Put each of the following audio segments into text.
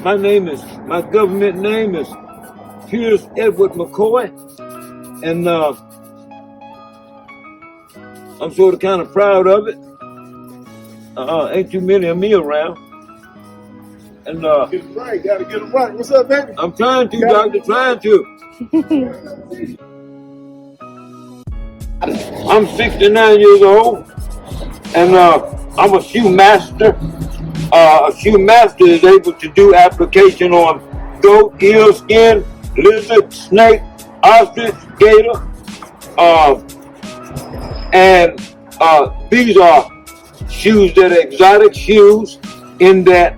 my government name is Pierce Edward McKoy, and I'm sort of kind of proud of it. Ain't too many of me around. And Get it right, gotta get it right. What's up, baby? I'm trying to, doctor, trying to. I'm 69 years old, and I'm a shoe master. A shoe master is able to do application on goat, eel skin, lizard, snake, ostrich, gator, and these are shoes that are exotic shoes in that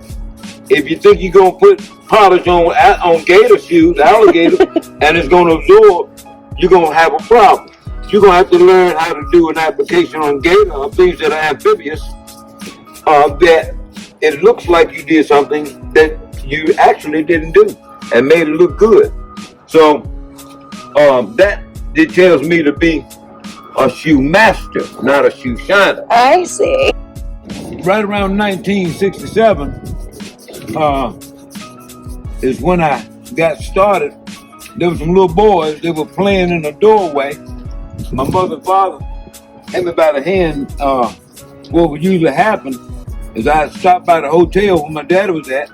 if you think you're going to put polish on gator shoes, alligator, and it's going to absorb, you're going to have a problem. You're going to have to learn how to do an application on gator or things that are amphibious that it looks like you did something that you actually didn't do and made it look good. So that it tells me to be a shoe master, not a shoe shiner. I see. Right around 1967 is when I got started. There were some little boys, they were playing in the doorway. My mother and father had me by the hand. What would usually happen is I'd stop by the hotel where my daddy was at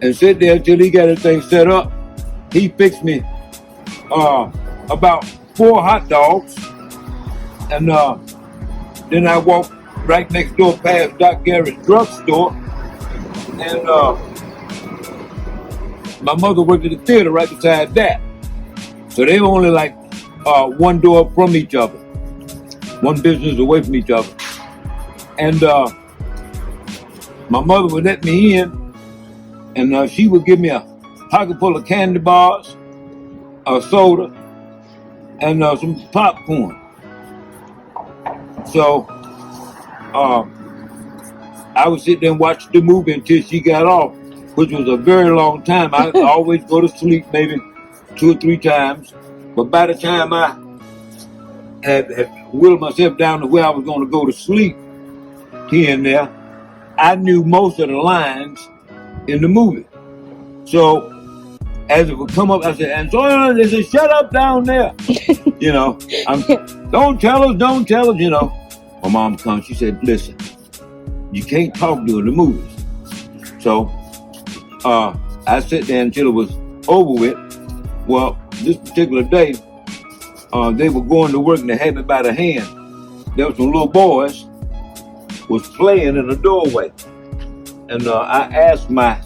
and sit there until he got everything set up. He fixed me about 4 hot dogs, and then I walked right next door past Doc Garrett's drugstore, and my mother worked at the theater right beside that. So they were only like one door from each other, one business away from each other. And my mother would let me in, and she would give me a pocket full of candy bars, a soda, and some popcorn. So I would sit there and watch the movie until she got off, which was a very long time. I always go to sleep maybe 2 or 3 times. But by the time I had willed myself down to where I was going to go to sleep here and there, I knew most of the lines in the movie. So as it would come up, I said, and so they said, shut up down there. You know, don't tell us, you know. My mom comes, she said, listen, you can't talk during the movies. So I sat there until it was over with. Well, this particular day, they were going to work and they had me by the hand. There were some little boys was playing in the doorway. And I asked my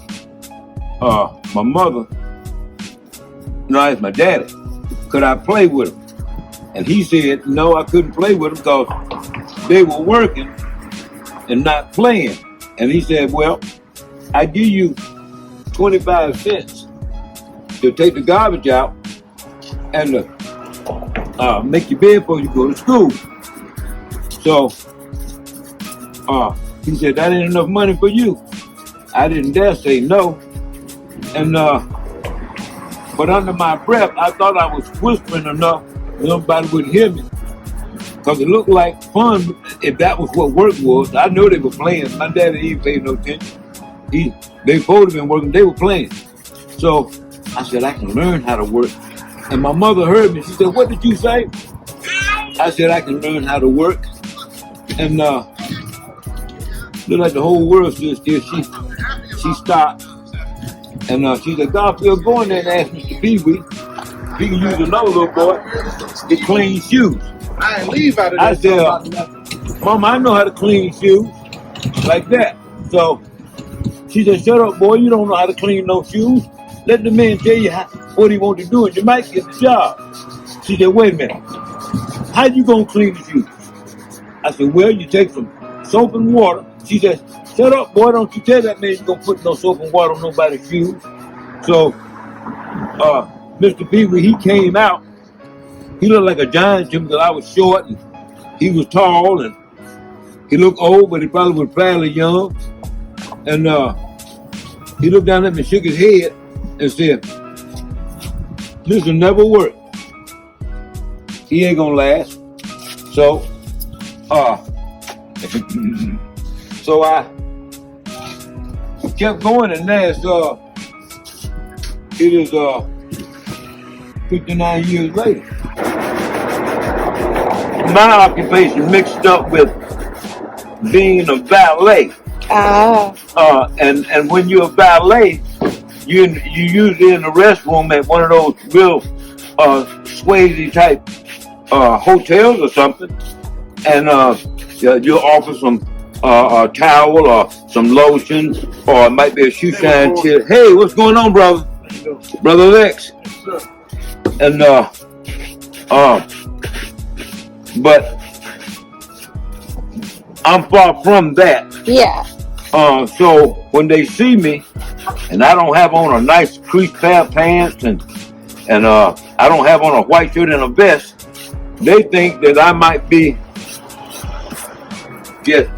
mother, I asked my daddy, could I play with them? And he said, no, I couldn't play with them because they were working and not playing. And he said, well, I give you 25 cents to take the garbage out and make your bed before you go to school. So he said, that ain't enough money for you. I didn't dare say no. And but under my breath, I thought I was whispering enough nobody would hear me. Because it looked like fun if that was what work was. I know they were playing. My daddy didn't pay no attention. They both have been working, they were playing. So I said, I can learn how to work. And my mother heard me. She said, what did you say? I said, I can learn how to work. And looked like the whole world stood still. She stopped. And she said, Garfield, go in there and ask Mr. Pee-wee if he can use another little boy to clean shoes. I ain't leave out of I said, Mama, I know how to clean shoes like that. So she said, shut up, boy. You don't know how to clean no shoes. Let the man tell you what he wants to do, and you might get the job. She said, wait a minute. How you going to clean the shoes? I said, well, you take some soap and water. She said, shut up, boy. Don't you tell that man you're going to put no soap and water on nobody's shoes. So Mr. Pee-wee, he came out. He looked like a giant to me because I was short and he was tall and he looked old, but he probably was fairly young. And he looked down at me, shook his head, and said, this will never work. He ain't gonna last. So, kept going, and now it is 59 years later. My occupation mixed up with being a valet. And when you're a valet, you usually in the restroom at one of those real swayzy type hotels or something, and you'll offer some a towel or some lotion, or it might be a shoe shine tip. Hey, what's going on, brother? Brother Lex. And but I'm far from that. Yeah. So when they see me, and I don't have on a nice creased pair of pants, and I don't have on a white shirt and a vest, they think that I might be just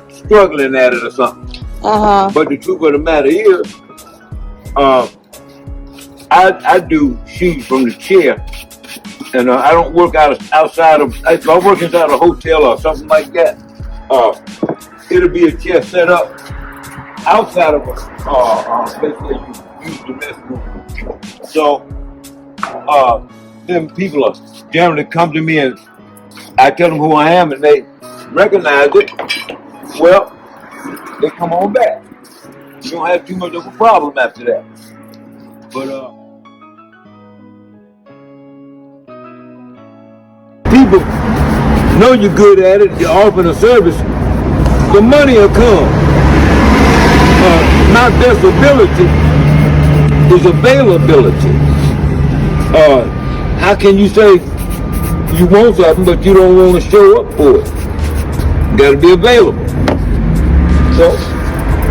struggling at it or something. But the truth of the matter is, I do shoes from the chair, and I don't work outside of. If I work inside a hotel or something like that, it'll be a chair set up outside of a place where you use the restroom. So, then people are generally come to me and I tell them who I am, and they recognize it. Well, they come on back. You don't have too much of a problem after that. But people know you're good at it. You're offering a service. The money will come. My best ability is availability. How can you say you want something but you don't want to show up for it? You got to be available. So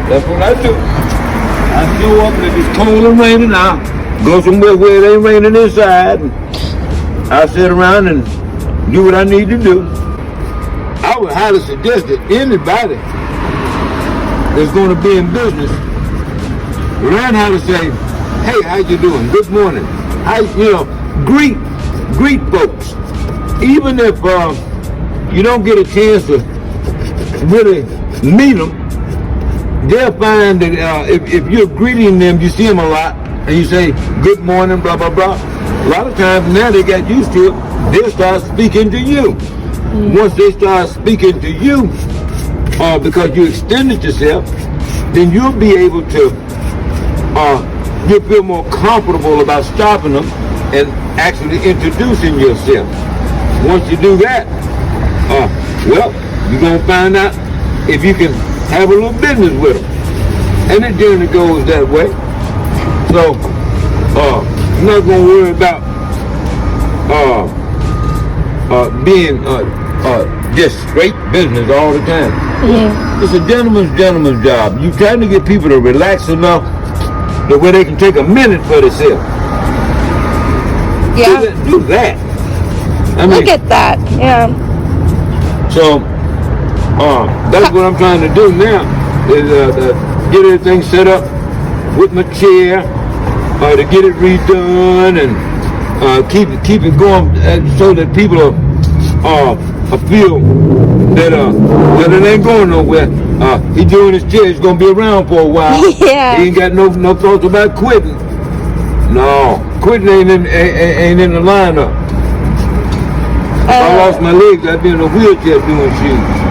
that's what I do. I show up and if it's cold and raining, I'll go somewhere where it ain't raining inside, and I sit around and do what I need to do. I would highly suggest that anybody that's going to be in business learn how to say, "Hey, how you doing? Good morning." Greet folks. Even if you don't get a chance to really meet them, they'll find that if you're greeting them, you see them a lot, and you say, "Good morning," blah, blah, blah. A lot of times now they got used to it, they'll start speaking to you. Once they start speaking to you, because you extended yourself, then you'll be able to, you'll feel more comfortable about stopping them and actually introducing yourself. Once you do that, well, you're going to find out if you can have a little business with them. And it generally goes that way. So, I'm not going to worry about being just straight business all the time. Yeah. It's a gentleman's job. You trying to get people to relax enough to where they can take a minute for themselves. Yeah. Do that. I mean, Look at that. Yeah. So, that's what I'm trying to do now, is get everything set up with my chair, to get it redone and keep it going so that people feel that it ain't going nowhere. He doing his chair, he's gonna be around for a while. Yeah. He ain't got no thoughts about quitting. No, quitting ain't in the lineup. If I lost my legs, I'd be in a wheelchair doing shoes.